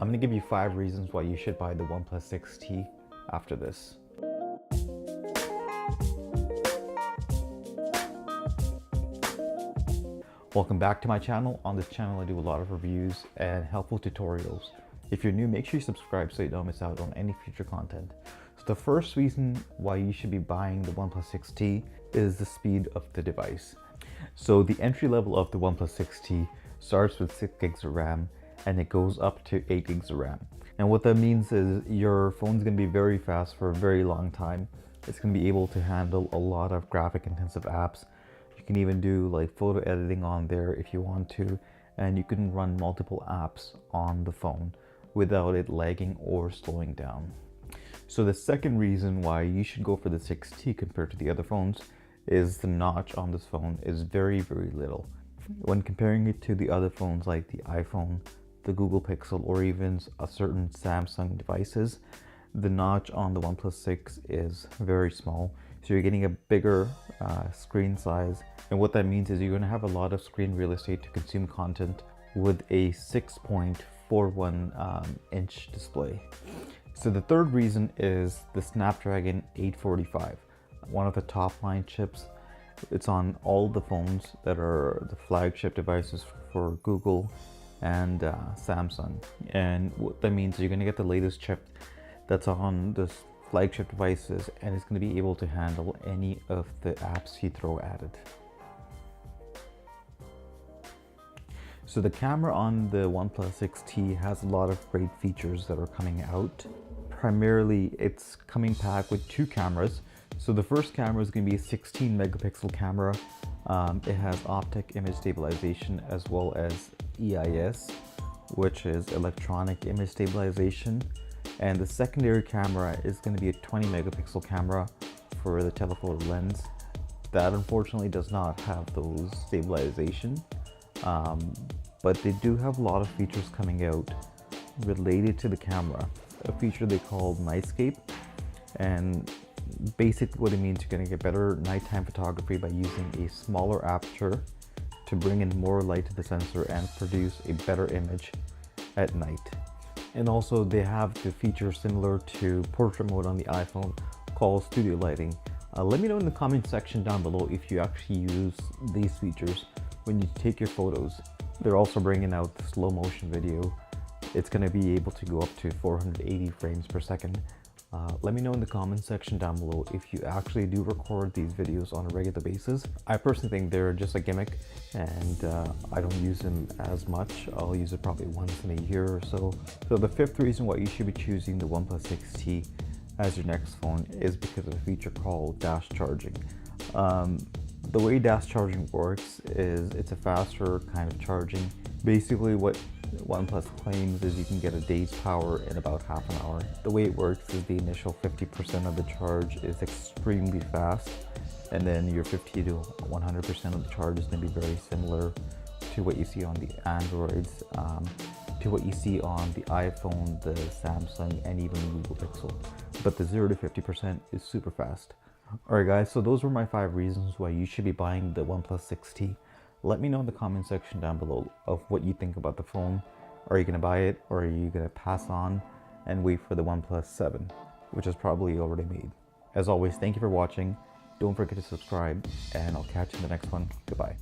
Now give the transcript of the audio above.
I'm gonna give you 5 reasons why you should buy the OnePlus 6T after this. Welcome back to my channel. On this channel I do a lot of reviews and helpful tutorials. If you're new, make sure you subscribe so you don't miss out on any future content. So the first reason why you should be buying the OnePlus 6T is the speed of the device. So the entry level of the OnePlus 6T starts with 6 gigs of RAM and it goes up to 8 gigs of RAM. And what that means is your phone's going to be very fast for a very long time. It's going to be able to handle a lot of graphic intensive apps. You can even do like photo editing on there if you want to, and you can run multiple apps on the phone without it lagging or slowing down. So the second reason why you should go for the 6T compared to the other phones is the notch on this phone is very, very little. When comparing it to the other phones like the iPhone, the Google Pixel, or even a certain Samsung devices, the notch on the OnePlus 6 is very small. So you're getting a bigger screen size. And what that means is you're going to have a lot of screen real estate to consume content with a 6.41 inch display. So the third reason is the Snapdragon 845, one of the top line chips. It's on all the phones that are the flagship devices for Google and Samsung. And what that means is you're going to get the latest chip that's on this flagship devices, and it's going to be able to handle any of the apps you throw at it. So the camera on the OnePlus 6T has a lot of great features that are coming out. Primarily, it's coming packed with 2 cameras. So the first camera is going to be a 16 megapixel camera. It has optic image stabilization as well as EIS, which is electronic image stabilization. And the secondary camera is going to be a 20 megapixel camera for the telephoto lens. That unfortunately does not have those stabilization, but they do have a lot of features coming out related to the camera. A feature they call Nightscape, and basically what it means, you're going to get better nighttime photography by using a smaller aperture to bring in more light to the sensor and produce a better image at night. And also they have the feature similar to portrait mode on the iPhone called studio lighting. Let me know in the comment section down below if you actually use these features when you take your photos. They're also bringing out the slow motion video. It's going to be able to go up to 480 frames per second. Let me know in the comment section down below if you actually do record these videos on a regular basis. I personally think they're just a gimmick, and I don't use them as much. I'll use it probably once in a year or so. So the fifth reason why you should be choosing the OnePlus 6T as your next phone is because of a feature called dash charging. The way dash charging works is it's a faster kind of charging. Basically what OnePlus claims is you can get a day's power in about half an hour. The way it works is the initial 50% of the charge is extremely fast, and then your 50 to 100% of the charge is going to be very similar to what you see on the Androids, to what you see on the iPhone, the Samsung, and even the Google Pixel. But the 0 to 50% is super fast. Alright guys, so those were my 5 reasons why you should be buying the OnePlus 6T. Let me know in the comment section down below of what you think about the phone. Are you going to buy it, or are you going to pass on and wait for the OnePlus 7, which is probably already made? As always, thank you for watching. Don't forget to subscribe, and I'll catch you in the next one. Goodbye.